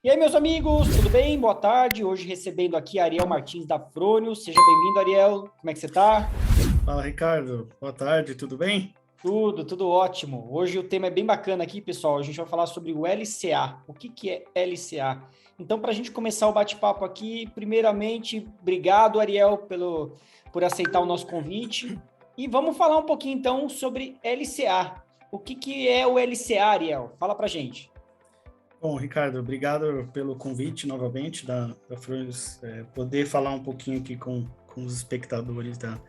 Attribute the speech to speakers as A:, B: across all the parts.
A: E aí, meus amigos, tudo bem? Boa tarde. Hoje recebendo aqui Ariel Martins da Fronius. Seja bem-vindo, Ariel. Como é que você está?
B: Fala, Ricardo. Boa tarde, tudo bem?
A: Tudo ótimo. Hoje o tema é bem bacana aqui, pessoal. A gente vai falar sobre o LCA. O que é LCA? Então, para a gente começar o bate-papo aqui, primeiramente, obrigado, Ariel, por aceitar o nosso convite. E vamos falar um pouquinho, então, sobre LCA. O que é o LCA, Ariel? Fala para a gente.
B: Bom, Ricardo, obrigado pelo convite novamente da Flores, poder falar um pouquinho aqui com os espectadores da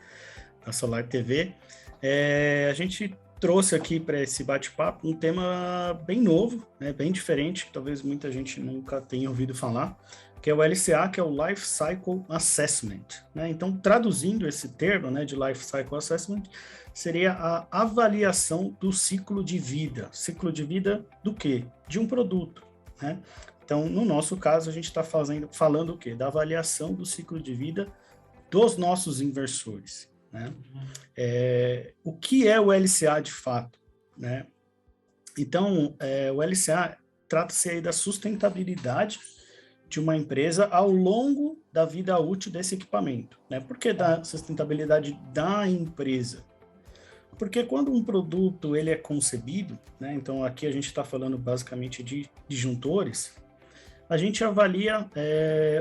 B: Solar TV. A gente trouxe aqui para esse bate-papo um tema bem novo, né, bem diferente, que talvez muita gente nunca tenha ouvido falar, que é o LCA, que é o Life Cycle Assessment, né? Então, traduzindo esse termo, né, de Life Cycle Assessment, seria a avaliação do ciclo de vida. Ciclo de vida do quê? De um produto, né? Então, no nosso caso, a gente está falando o quê? Da avaliação do ciclo de vida dos nossos inversores, né? O que é o LCA de fato, né? Então, o LCA trata-se aí da sustentabilidade de uma empresa ao longo da vida útil desse equipamento, né? Por que da sustentabilidade da empresa? Porque quando um produto ele é concebido, né? Então aqui a gente está falando basicamente de disjuntores, a gente avalia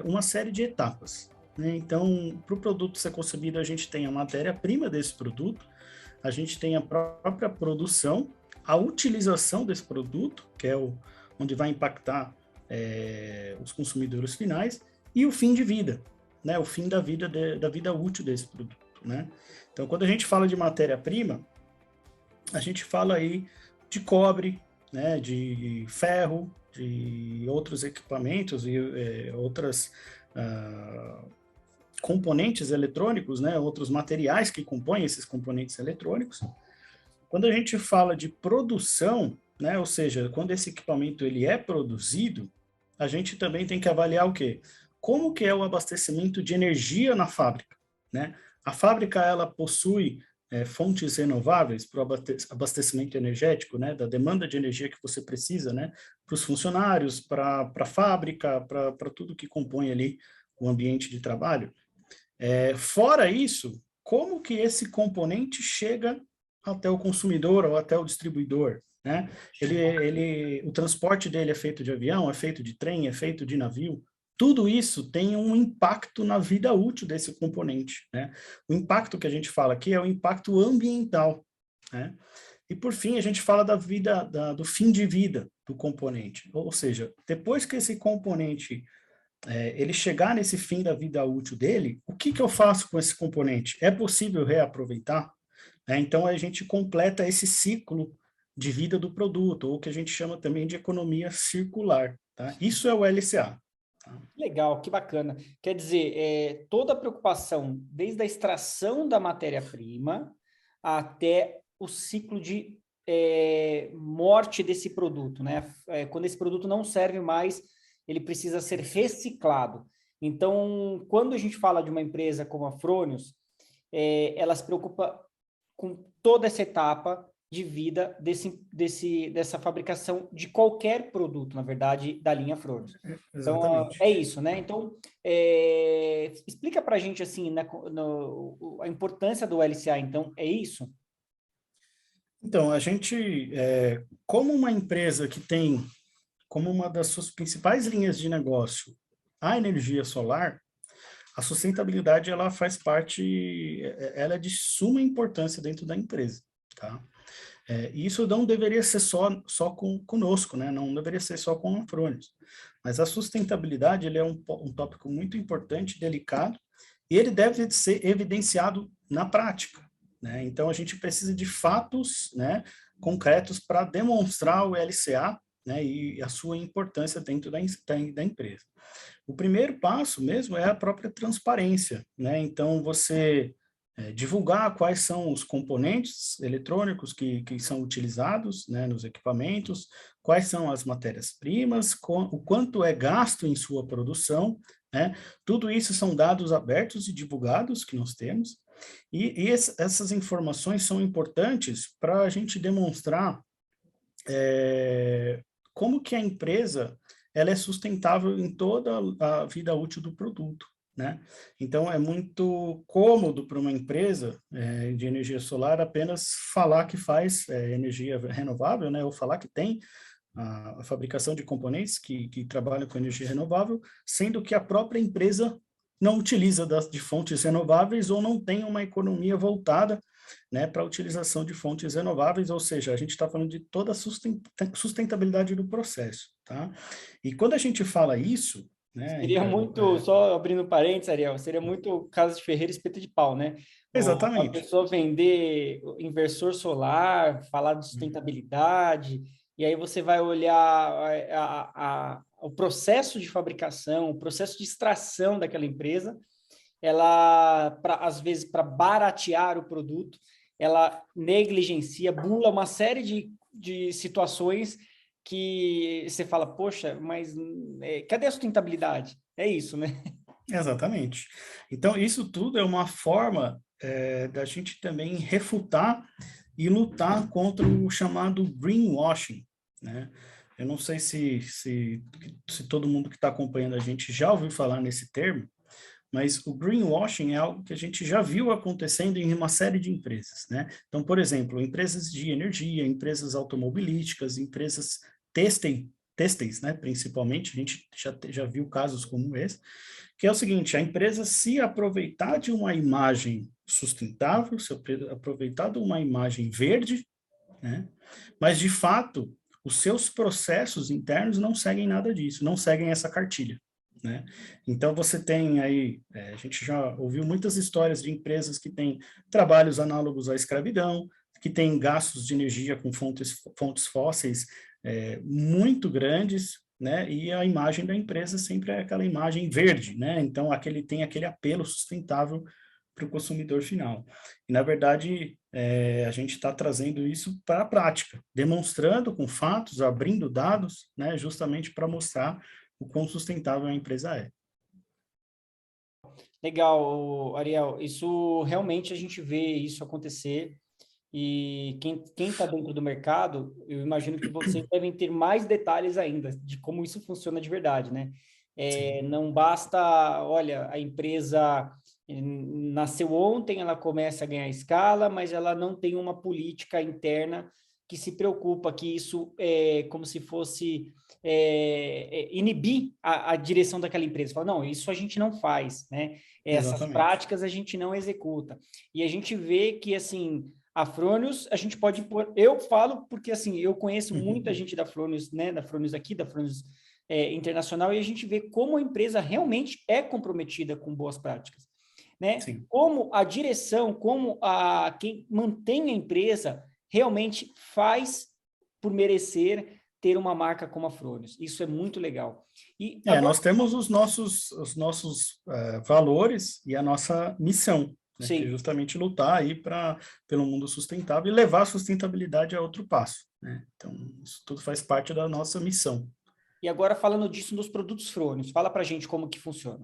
B: uma série de etapas, né? Então, para o produto ser concebido, a gente tem a matéria-prima desse produto, a gente tem a própria produção, a utilização desse produto, que é onde vai impactar os consumidores finais, e o fim de vida, né? O fim da vida, da vida útil desse produto, né? Então, quando a gente fala de matéria-prima, a gente fala aí de cobre, né, de ferro, de outros equipamentos e outras componentes eletrônicos, né, outros materiais que compõem esses componentes eletrônicos. Quando a gente fala de produção, né, ou seja, quando esse equipamento ele é produzido, a gente também tem que avaliar o quê? Como que é o abastecimento de energia na fábrica, né? A fábrica ela possui fontes renováveis para o abastecimento energético, né, da demanda de energia que você precisa, né, para os funcionários, para a fábrica, para tudo que compõe ali o ambiente de trabalho. Fora isso, como que esse componente chega até o consumidor ou até o distribuidor, né? O transporte dele é feito de avião, é feito de trem, é feito de navio. Tudo isso tem um impacto na vida útil desse componente, né? O impacto que a gente fala aqui é o impacto ambiental, né? E por fim, a gente fala do fim de vida do componente, ou seja, depois que esse componente ele chegar nesse fim da vida útil dele, o que eu faço com esse componente? É possível reaproveitar? Então, a gente completa esse ciclo de vida do produto, ou que a gente chama também de economia circular. Tá? Isso é o LCA. Tá?
A: Legal, que bacana. Quer dizer, toda a preocupação, desde a extração da matéria-prima até o ciclo de morte desse produto, né? Quando esse produto não serve mais, ele precisa ser reciclado. Então, quando a gente fala de uma empresa como a Fronius, ela se preocupa com toda essa etapa de vida dessa fabricação de qualquer produto, na verdade, da linha Fronius. Então,
B: Exatamente.
A: é isso, né? Então, explica para a gente, assim, a importância do LCA, então, é isso?
B: Então, como uma empresa que tem como uma das suas principais linhas de negócio a energia solar, a sustentabilidade ela faz parte, ela é de suma importância dentro da empresa, tá? E isso não deveria ser só conosco, né? Não deveria ser só com a Afronius. Mas a sustentabilidade ele é um tópico muito importante, delicado, e ele deve ser evidenciado na prática, né? Então, a gente precisa de fatos, né, concretos para demonstrar o LCA, né, e a sua importância dentro da empresa. O primeiro passo mesmo é a própria transparência, né? Então, você divulgar quais são os componentes eletrônicos que são utilizados, né, nos equipamentos, quais são as matérias-primas, o quanto é gasto em sua produção, né? Tudo isso são dados abertos e divulgados que nós temos, e essas informações são importantes para a gente demonstrar como que a empresa ela é sustentável em toda a vida útil do produto, né? Então, é muito cômodo para uma empresa de energia solar apenas falar que faz energia renovável, né? Ou falar que tem a fabricação de componentes que trabalham com energia renovável, sendo que a própria empresa não utiliza de fontes renováveis ou não tem uma economia voltada, né, para a utilização de fontes renováveis, ou seja, a gente está falando de toda a sustentabilidade do processo, tá? E quando a gente fala isso, né,
A: Seria
B: Ricardo,
A: muito, só abrindo parênteses, Ariel, seria muito casa de ferreiro espeto de pau, né? A
B: exatamente,
A: pessoa vender inversor solar, falar de sustentabilidade, e aí você vai olhar o processo de fabricação, o processo de extração daquela empresa, ela, às vezes, para baratear o produto, ela negligencia, bula uma série de situações que você fala, poxa, mas cadê a sustentabilidade? É isso, né?
B: exatamente. Então, isso tudo é uma forma da gente também refutar e lutar contra o chamado greenwashing, né? Eu não sei se todo mundo que está acompanhando a gente já ouviu falar nesse termo, mas o greenwashing é algo que a gente já viu acontecendo em uma série de empresas, né? Então, por exemplo, empresas de energia, empresas automobilísticas, empresas têxteis, né? Principalmente, a gente já viu casos como esse, que é o seguinte, a empresa se aproveitar de uma imagem sustentável, se aproveitar de uma imagem verde, né? Mas, de fato, os seus processos internos não seguem nada disso, não seguem essa cartilha, né? Então, você tem aí, a gente já ouviu muitas histórias de empresas que têm trabalhos análogos à escravidão, que têm gastos de energia com fontes fósseis muito grandes, né? E a imagem da empresa sempre é aquela imagem verde, né? Então, tem aquele apelo sustentável para o consumidor final. E, na verdade, a gente está trazendo isso para a prática, demonstrando com fatos, abrindo dados, né, justamente para mostrar o quão sustentável a empresa é.
A: Legal, Ariel. Isso realmente a gente vê isso acontecer. E quem está dentro do mercado, eu imagino que vocês devem ter mais detalhes ainda de como isso funciona de verdade, né?
B: Sim,
A: Não basta, olha, a empresa nasceu ontem, ela começa a ganhar escala, mas ela não tem uma política interna que se preocupa que isso é como se fosse inibir a direção daquela empresa. Fala, não, isso a gente não faz, né? Essas
B: exatamente.
A: práticas a gente não executa. E a gente vê que, assim, a Fronius, a gente pode pôr, eu falo porque, assim, eu conheço muita gente da Fronius, né, da Fronius aqui, da Fronius internacional, e a gente vê como a empresa realmente é comprometida com boas práticas, né?
B: Sim.
A: Como a direção, quem mantém a empresa realmente faz por merecer ter uma marca como a Fronius. Isso é muito legal. E agora,
B: Nós temos os nossos valores e a nossa missão, né, que é
A: sim.
B: justamente lutar aí pelo mundo sustentável e levar a sustentabilidade a outro passo, né? Então, isso tudo faz parte da nossa missão.
A: E agora falando disso nos produtos Fronius, fala para a gente como que funciona.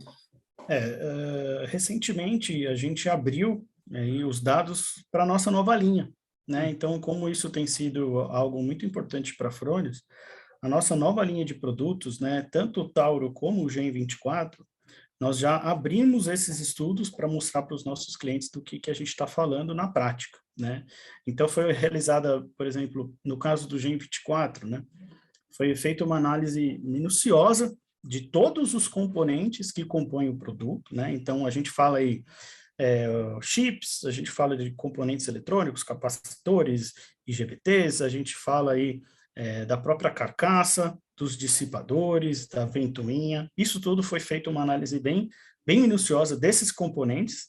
B: Recentemente a gente abriu aí os dados para a nossa nova linha, né? Então, como isso tem sido algo muito importante para a Fronius, a nossa nova linha de produtos, né, tanto o Tauro como o Gen 24, nós já abrimos esses estudos para mostrar para os nossos clientes do que a gente está falando na prática, né? Então, foi realizada, por exemplo, no caso do Gen 24, né, foi feita uma análise minuciosa de todos os componentes que compõem o produto, né? Então, a gente fala aí chips, a gente fala de componentes eletrônicos, capacitores, IGBTs, a gente fala aí da própria carcaça, dos dissipadores, da ventoinha. Isso tudo foi feito uma análise bem minuciosa desses componentes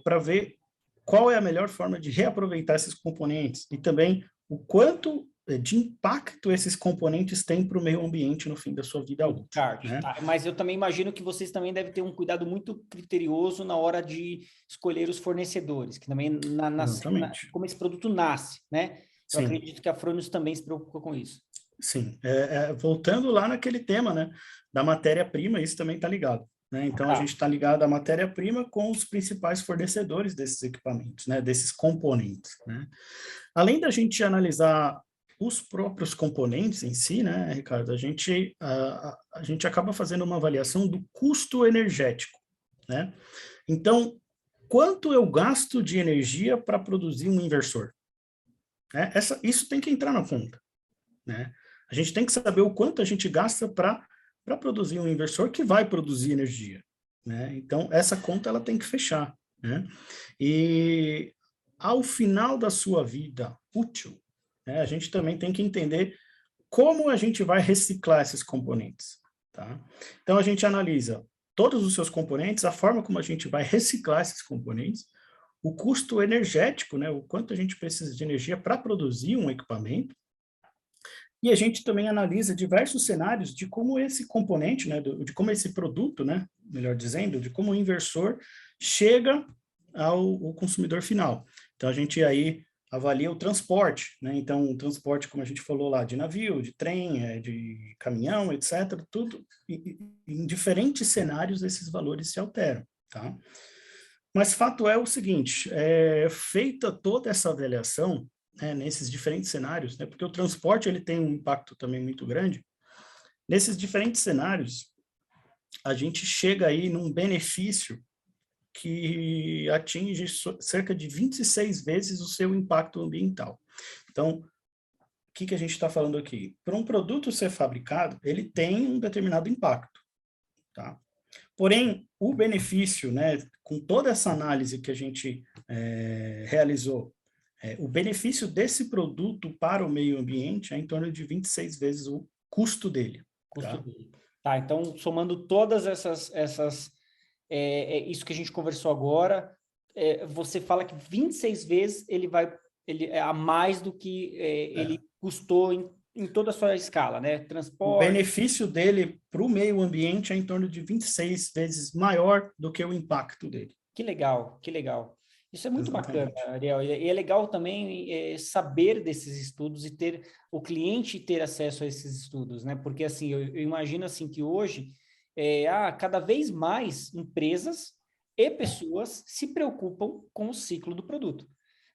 B: para ver qual é a melhor forma de reaproveitar esses componentes e também o quanto de impacto esses componentes têm para o meio ambiente no fim da sua vida
A: No
B: útil,
A: descarte,
B: né?
A: tá? Mas eu também imagino que vocês também devem ter um cuidado muito criterioso na hora de escolher os fornecedores, que também,
B: Exatamente.
A: como esse produto nasce, né? Eu
B: Sim.
A: acredito que a Fronius também se preocupa com isso.
B: Sim, voltando lá naquele tema, né, da matéria-prima, isso também está ligado, né? Então, a gente
A: Tá.
B: está ligado à matéria-prima com os principais fornecedores desses equipamentos, né, desses componentes, né? Além da gente analisar os próprios componentes em si, né, Ricardo, a gente acaba fazendo uma avaliação do custo energético, né? Então, quanto eu gasto de energia para produzir um inversor? Né? Isso tem que entrar na conta, né? A gente tem que saber o quanto a gente gasta para produzir um inversor que vai produzir energia, né? Então, essa conta ela tem que fechar, né? E ao final da sua vida útil, né, a gente também tem que entender como a gente vai reciclar esses componentes, tá? Então, a gente analisa todos os seus componentes, a forma como a gente vai reciclar esses componentes, o custo energético, né, o quanto a gente precisa de energia para produzir um equipamento, e a gente também analisa diversos cenários de como esse componente, né, de como esse produto, né, melhor dizendo, de como o inversor chega ao consumidor final. Então, a gente aí avalia o transporte, né? Então, o transporte, como a gente falou lá, de navio, de trem, de caminhão, etc., tudo, em diferentes cenários, esses valores se alteram, tá? Mas fato é o seguinte, feita toda essa avaliação, né, nesses diferentes cenários, né, porque o transporte ele tem um impacto também muito grande, nesses diferentes cenários, a gente chega aí num benefício que atinge cerca de 26 vezes o seu impacto ambiental. Então, o que a gente está falando aqui? Para um produto ser fabricado, ele tem um determinado impacto, tá? Porém, o benefício, né, com toda essa análise que a gente realizou, o benefício desse produto para o meio ambiente é em torno de 26 vezes o custo dele.
A: Custo
B: Tá?
A: dele. Tá, então, somando todas essas isso que a gente conversou agora, você fala que 26 vezes ele é a mais do que ele custou em toda a sua escala, né?
B: O
A: Transporte.
B: benefício dele para o meio ambiente é em torno de 26 vezes maior do que o impacto dele.
A: Que legal, que legal. Isso é muito bacana,
B: Exatamente.
A: Ariel. E é legal também saber desses estudos e ter o cliente ter acesso a esses estudos, né? Porque assim, eu imagino assim que hoje cada vez mais empresas e pessoas se preocupam com o ciclo do produto.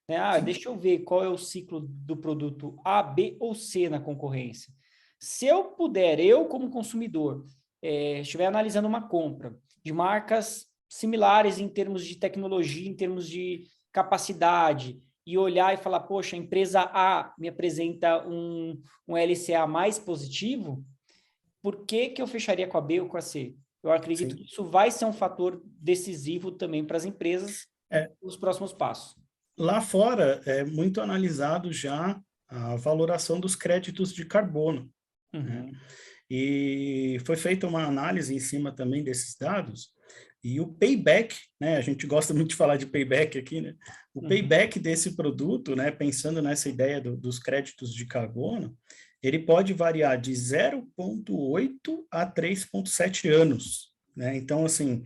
A: Né? Deixa eu ver qual é o ciclo do produto A, B ou C na concorrência. Se eu puder, eu como consumidor, estiver analisando uma compra de marcas similares em termos de tecnologia, em termos de capacidade, e olhar e falar, poxa, a empresa A me apresenta um LCA mais positivo, por que eu fecharia com a B ou com a C? Eu acredito que isso vai ser um fator decisivo também para as empresas nos próximos passos.
B: Lá fora é muito analisado já a valoração dos créditos de carbono.
A: Uhum.
B: Né? E foi feita uma análise em cima também desses dados, e o payback, né, a gente gosta muito de falar de payback aqui, né? O payback desse produto, né, pensando nessa ideia dos créditos de carbono, ele pode variar de 0,8 a 3,7 anos, né? Então, assim,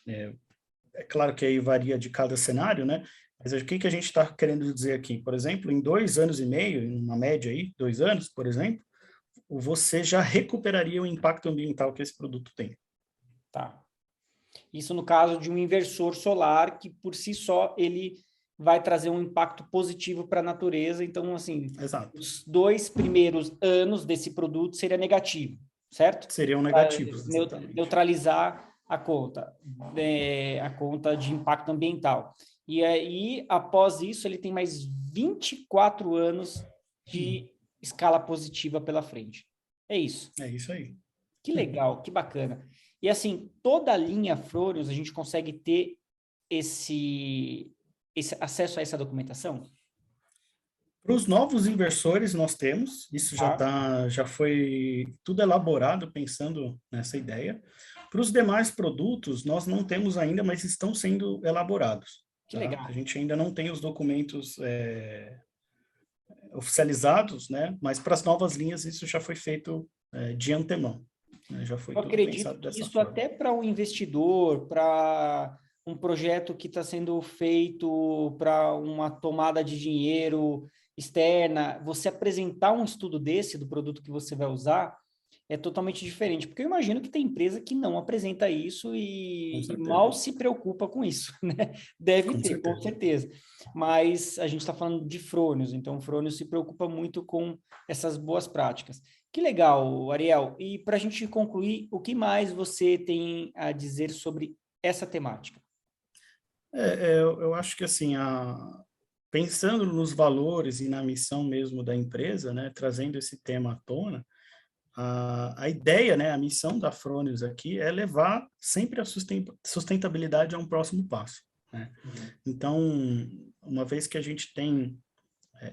B: é claro que aí varia de cada cenário, né? Mas o que a gente está querendo dizer aqui? Por exemplo, em 2 anos e meio, em uma média aí, 2 anos, por exemplo, você já recuperaria o impacto ambiental que esse produto tem.
A: Tá. Isso no caso de um inversor solar, que por si só ele vai trazer um impacto positivo para a natureza. Então, assim,
B: Exato.
A: os 2 primeiros anos desse produto seria negativo, certo?
B: Seriam negativos, exatamente.
A: Neutralizar a conta de impacto ambiental. E aí, após isso, ele tem mais 24 anos de escala positiva pela frente. É isso.
B: É isso aí.
A: Que legal, que bacana. E assim, toda a linha Fronius, a gente consegue ter esse acesso a essa documentação?
B: Para os novos inversores, nós temos, isso já foi tudo elaborado pensando nessa ideia. Para os demais produtos, nós não temos ainda, mas estão sendo elaborados.
A: Que
B: tá?
A: legal.
B: A gente ainda não tem os documentos oficializados, né? Mas para as novas linhas isso já foi feito de antemão. Né? Já foi
A: Eu
B: tudo
A: acredito
B: pensado
A: que
B: dessa
A: isso
B: forma.
A: até para um investidor, para um projeto que está sendo feito para uma tomada de dinheiro externa, você apresentar um estudo desse do produto que você vai usar, é totalmente diferente, porque eu imagino que tem empresa que não apresenta isso
B: Com
A: e
B: certeza,
A: mal se preocupa com isso, né? Deve
B: com
A: ter, com
B: certeza.
A: certeza. Mas a gente está falando de Frônios, então o Frônios se preocupa muito com essas boas práticas. Que legal, Ariel. E para a gente concluir, o que mais você tem a dizer sobre essa temática?
B: Eu acho que assim, pensando nos valores e na missão mesmo da empresa, né, trazendo esse tema à tona, a ideia, né, a missão da Fronius aqui é levar sempre a sustentabilidade a um próximo passo, né?
A: Uhum.
B: Então, uma vez que a gente tem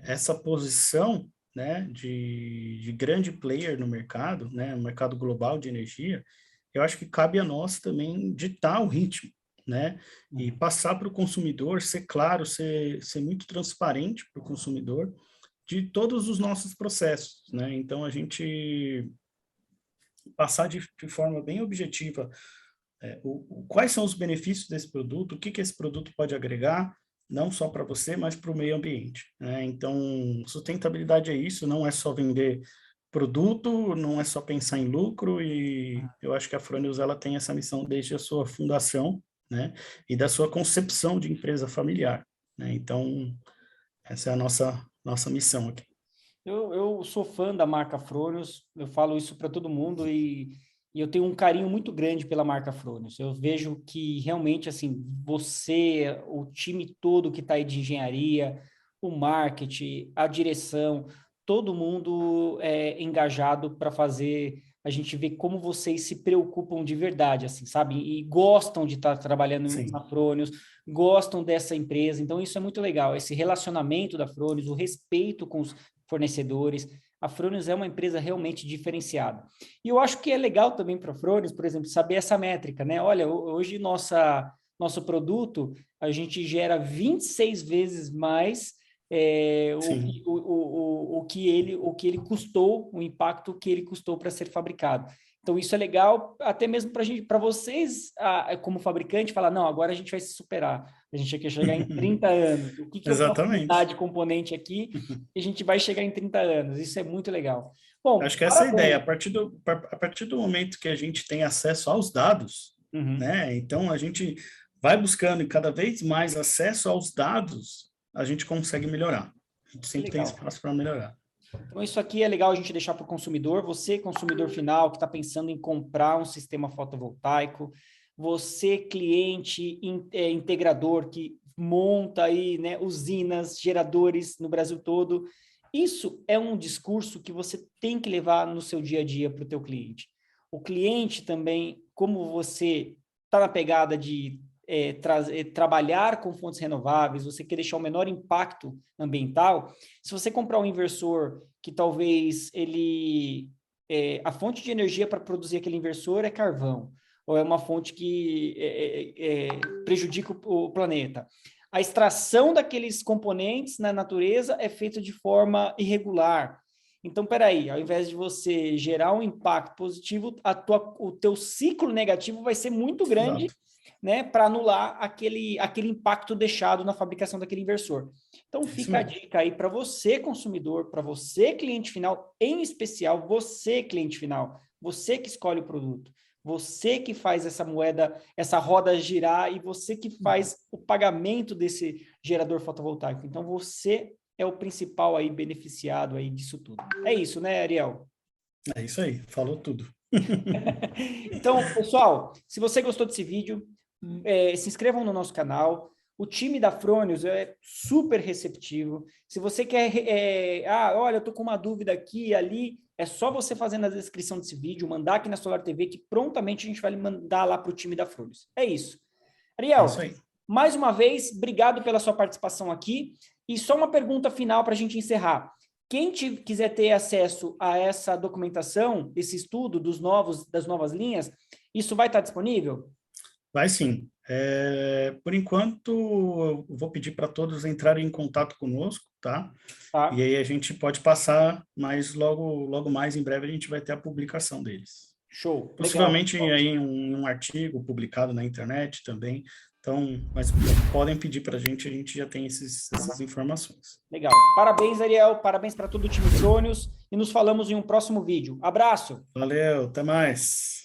B: essa posição, né, de grande player no mercado, né, no mercado global de energia, eu acho que cabe a nós também ditar o ritmo, né, e
A: Uhum.
B: passar para o consumidor, ser claro, ser muito transparente para o consumidor de todos os nossos processos, né? Então, a gente passar de forma bem objetiva quais são os benefícios desse produto, o que, que esse produto pode agregar, não só para você, mas para o meio ambiente, né? Então, sustentabilidade é isso, não é só vender produto, não é só pensar em lucro, e eu acho que a Fronius ela tem essa missão desde a sua fundação, né? E da sua concepção de empresa familiar, né? Então, essa é a nossa missão aqui.
A: Eu sou fã da marca Fronius, eu falo isso para todo mundo e eu tenho um carinho muito grande pela marca Fronius. Eu vejo que realmente, assim, você, o time todo que está aí de engenharia, o marketing, a direção, todo mundo é engajado para fazer a gente ver como vocês se preocupam de verdade, assim, sabe? E gostam de estar trabalhando na
B: Sim,
A: Fronius, gostam dessa empresa. Então, isso é muito legal, esse relacionamento da Fronius, o respeito com os fornecedores. A Fronius é uma empresa realmente diferenciada. E eu acho que é legal também para a Fronius, por exemplo, saber essa métrica, né? Olha, hoje nosso produto, a gente gera 26 vezes mais
B: sim.
A: o que ele custou, o impacto que ele custou para ser fabricado. Então, isso é legal, até mesmo para gente, para vocês, como fabricante, falar, não, agora a gente vai se superar. A gente quer chegar em 30 anos. O que, que eu posso mudar
B: Exatamente.
A: de componente aqui? E a gente vai chegar em 30 anos. Isso é muito legal. Bom,
B: Acho que essa é a ideia.
A: parabéns.
B: A partir do momento que a gente tem acesso aos dados,
A: Uhum,
B: né? Então a gente vai buscando cada vez mais acesso aos dados, a gente consegue melhorar. A gente
A: que
B: sempre tem
A: legal.
B: espaço para melhorar.
A: Então, isso aqui é legal a gente deixar para o consumidor. Você, consumidor final, que está pensando em comprar um sistema fotovoltaico, você, cliente integrador que monta aí, né, usinas, geradores no Brasil todo. Isso é um discurso que você tem que levar no seu dia a dia para o teu cliente. O cliente também, como você está na pegada de trabalhar com fontes renováveis, você quer deixar o menor impacto ambiental, se você comprar um inversor que talvez a fonte de energia para produzir aquele inversor é carvão, ou é uma fonte que prejudica o planeta. A extração daqueles componentes na natureza é feita de forma irregular. Então, peraí, ao invés de você gerar um impacto positivo, o teu ciclo negativo vai ser muito grande,
B: Exato.
A: né, para anular aquele impacto deixado na fabricação daquele inversor. Então,
B: É isso
A: fica a
B: mesmo.
A: dica aí para você, consumidor, para você, cliente final, em especial, você, cliente final, você que escolhe o produto, você que faz essa moeda, essa roda girar e você que faz o pagamento desse gerador fotovoltaico. Então, você é o principal aí beneficiado aí disso tudo. É isso, né, Ariel?
B: É isso aí. Falou tudo.
A: Então, pessoal, se você gostou desse vídeo, se inscrevam no nosso canal. O time da Fronius é super receptivo. Se você quer, olha, eu tô com uma dúvida aqui e ali, é só você fazer na descrição desse vídeo, mandar aqui na Solar TV, que prontamente a gente vai mandar lá para o time da Fronius. É isso.
B: É
A: Ariel,
B: isso aí.
A: mais uma vez, obrigado pela sua participação aqui. E só uma pergunta final para a gente encerrar. Quem quiser ter acesso a essa documentação, esse estudo das novas linhas, isso vai estar disponível?
B: Vai sim. Por enquanto, eu vou pedir para todos entrarem em contato conosco, tá? E
A: Tá?
B: aí a gente pode passar, mas logo, logo mais em breve a gente vai ter a publicação deles.
A: Show. Legal,
B: Possivelmente
A: pessoal.
B: aí um artigo publicado na internet também, Então, mas podem pedir para a gente já tem essas informações.
A: Legal. Parabéns, Ariel. Parabéns para todo o time Fronius. E nos falamos em um próximo vídeo. Abraço.
B: Valeu, até mais.